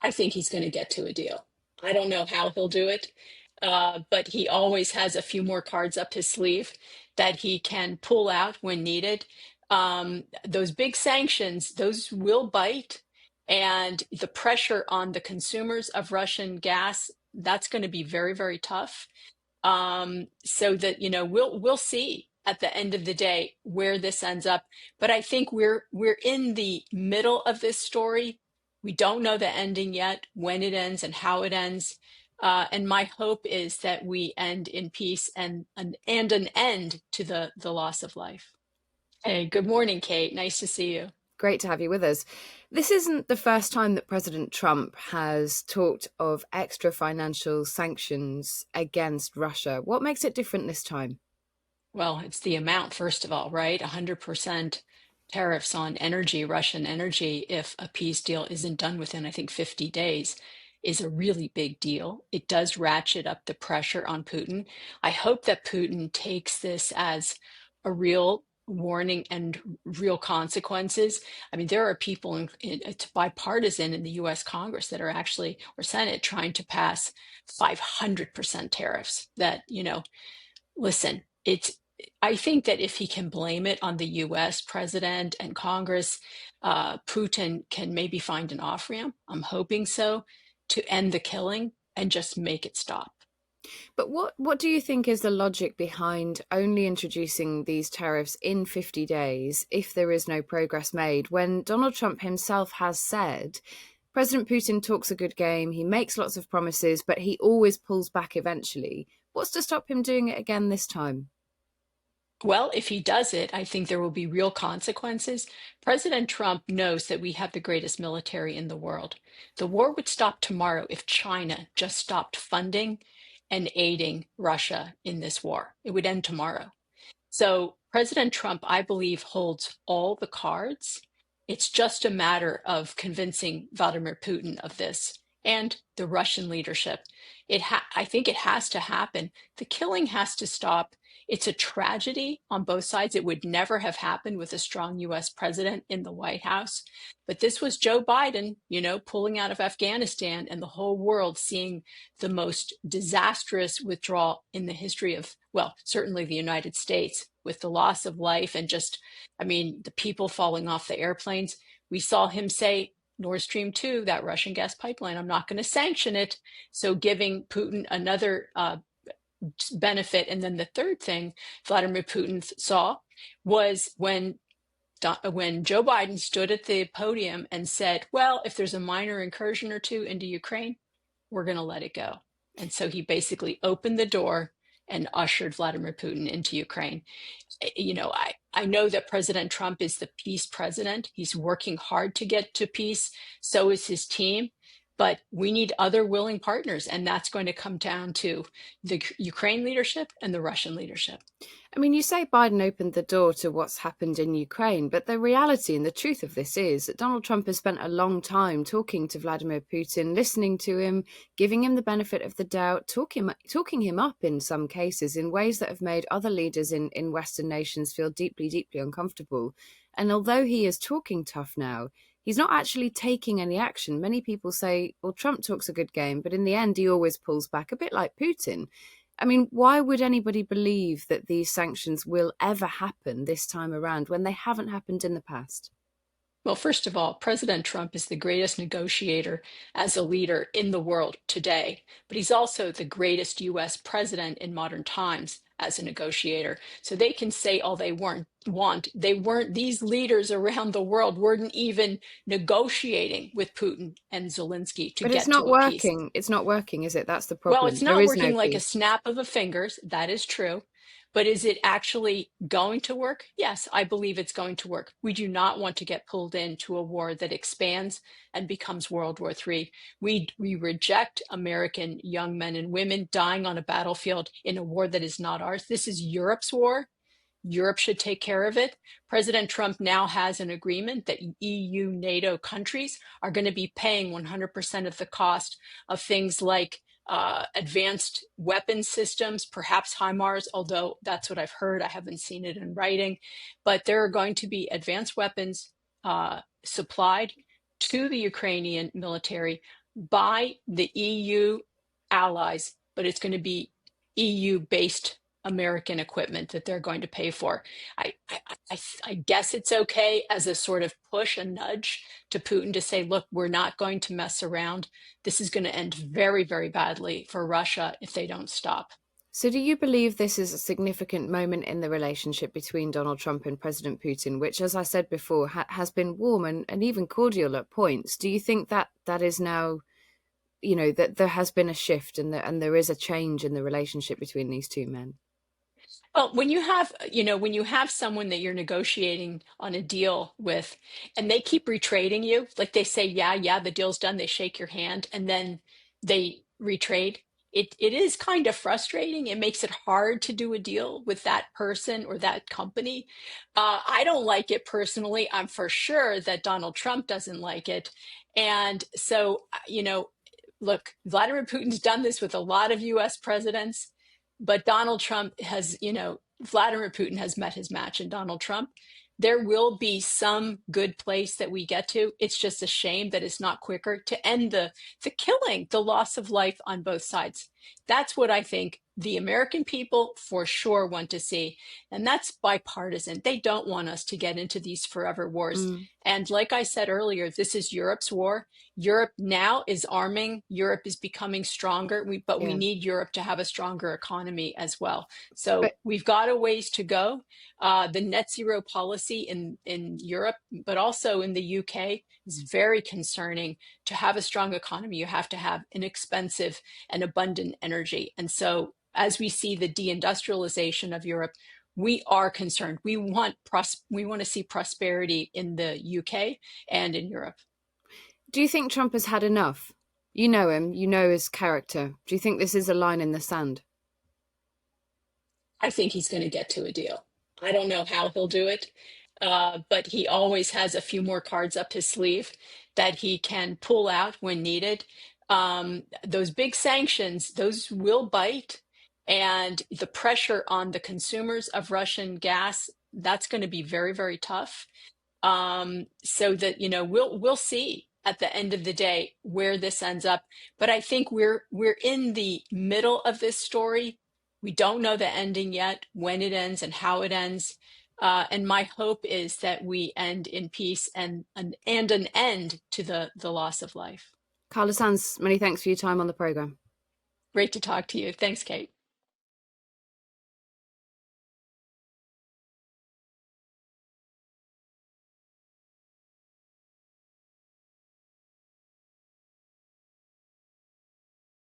I think he's going to get to a deal. I don't know how he'll do it, but he always has a few more cards up his sleeve that he can pull out when needed. Those big sanctions, those will bite, and the pressure on the consumers of Russian gas, that's going to be very, very tough. So that, we'll see at the end of the day where this ends up. But I think we're in the middle of this story. We don't know the ending yet, when it ends and how it ends. And my hope is that we end in peace and an end to the loss of life. Hey, good morning, Kate. Nice to see you. Great to have you with us. This isn't the first time that President Trump has talked of extra financial sanctions against Russia. What makes it different this time? Well, it's the amount, first of all, right? 100% tariffs on energy, Russian energy, if a peace deal isn't done within, I think, 50 days, is a really big deal. It does ratchet up the pressure on Putin. I hope that Putin takes this as a real warning and real consequences. I mean, there are people it's bipartisan in the US Congress that are actually, or Senate, trying to pass 500% tariffs that, listen, I think that if he can blame it on the US president and Congress, Putin can maybe find an off ramp. I'm hoping so, to end the killing and just make it stop. But what do you think is the logic behind only introducing these tariffs in 50 days if there is no progress made, when Donald Trump himself has said President Putin talks a good game, he makes lots of promises, but he always pulls back eventually? What's to stop him doing it again this time? Well, if he does it, I think there will be real consequences. President Trump knows that we have the greatest military in the world. The war would stop tomorrow if China just stopped funding and aiding Russia in this war. It would end tomorrow. So President Trump, I believe, holds all the cards. It's just a matter of convincing Vladimir Putin of this and the Russian leadership. I think it has to happen. The killing has to stop. It's a tragedy on both sides. It would never have happened with a strong US president in the White House. But this was Joe Biden, pulling out of Afghanistan and the whole world seeing the most disastrous withdrawal in the history of, well, certainly the United States, with the loss of life and just, I mean, the people falling off the airplanes. We saw him say, Nord Stream 2, that Russian gas pipeline, I'm not going to sanction it. So giving Putin another benefit. And then the third thing Vladimir Putin saw was when Joe Biden stood at the podium and said, well, if there's a minor incursion or two into Ukraine, we're going to let it go. And so he basically opened the door and ushered Vladimir Putin into Ukraine. I know that President Trump is the peace president. He's working hard to get to peace. So is his team. But we need other willing partners, and that's going to come down to the Ukraine leadership and the Russian leadership. I mean, you say Biden opened the door to what's happened in Ukraine, but the reality and the truth of this is that Donald Trump has spent a long time talking to Vladimir Putin, listening to him, giving him the benefit of the doubt, talking him up in some cases in ways that have made other leaders in Western nations feel deeply, deeply uncomfortable. And although he is talking tough now, he's not actually taking any action. Many people say, well, Trump talks a good game, but in the end, he always pulls back, a bit like Putin. I mean, why would anybody believe that these sanctions will ever happen this time around when they haven't happened in the past? Well, first of all, President Trump is the greatest negotiator as a leader in the world today, but he's also the greatest US president in modern times as a negotiator. So they can say all they want. These leaders around the world weren't even negotiating with Putin and Zelensky to But it's get not to a peace. working. It's not working, is it? That's the Well, problem. it's There not is no working like a peace. snap of a fingers. That is true. But is it actually going to work? Yes, I believe it's going to work. We do not want to get pulled into a war that expands and becomes World War III. We reject American young men and women dying on a battlefield in a war that is not ours. This is Europe's war. Europe should take care of it. President Trump now has an agreement that EU, NATO countries are going to be paying 100% of the cost of things like advanced weapon systems, perhaps HIMARS, although that's what I've heard. I haven't seen it in writing. But there are going to be advanced weapons supplied to the Ukrainian military by the EU allies, but it's going to be EU based American equipment that they're going to pay for. I guess it's okay as a sort of push, a nudge to Putin to say, look, we're not going to mess around. This is going to end very, very badly for Russia if they don't stop. So, do you believe this is a significant moment in the relationship between Donald Trump and President Putin, which, as I said before, has been warm and even cordial at points? Do you think that that is now, that there has been a shift and there is a change in the relationship between these two men? Well, when you have, when you have someone that you're negotiating on a deal with and they keep retrading you, like they say, yeah, yeah, the deal's done, they shake your hand and then they retrade. It is kind of frustrating. It makes it hard to do a deal with that person or that company. I don't like it personally. I'm for sure that Donald Trump doesn't like it. And so, look, Vladimir Putin's done this with a lot of US presidents. But Donald Trump has, Vladimir Putin has met his match in Donald Trump. There will be some good place that we get to. It's just a shame that it's not quicker to end the killing, the loss of life on both sides. That's what I think the American people for sure want to see. And that's bipartisan. They don't want us to get into these forever wars. Mm, And like I said earlier, this is Europe's war. Europe now is arming. Europe is becoming stronger, but we yeah. need Europe to have a stronger economy as well. So But we've got a ways to go. The net zero policy in Europe, but also in the UK, is very concerning. To have a strong economy, you have to have inexpensive and abundant energy. And so as we see the deindustrialization of Europe, we are concerned. We want to see prosperity in the UK and in Europe. do you think Trump has had enough? You know him, you know his character. Do you think this is a line in the sand? I think he's going to get to a deal. I don't know how he'll do it, but he always has a few more cards up his sleeve that he can pull out when needed. Those big sanctions, those will bite, and the pressure on the consumers of Russian gas, that's going to be very, very tough. So that we'll see at the end of the day where this ends up. But I think we're in the middle of this story. We don't know the ending yet, when it ends and how it ends. And my hope is that we end in peace and an end to the loss of life. Carla Sands, many thanks for your time on the programme. Great to talk to you. Thanks, Kate.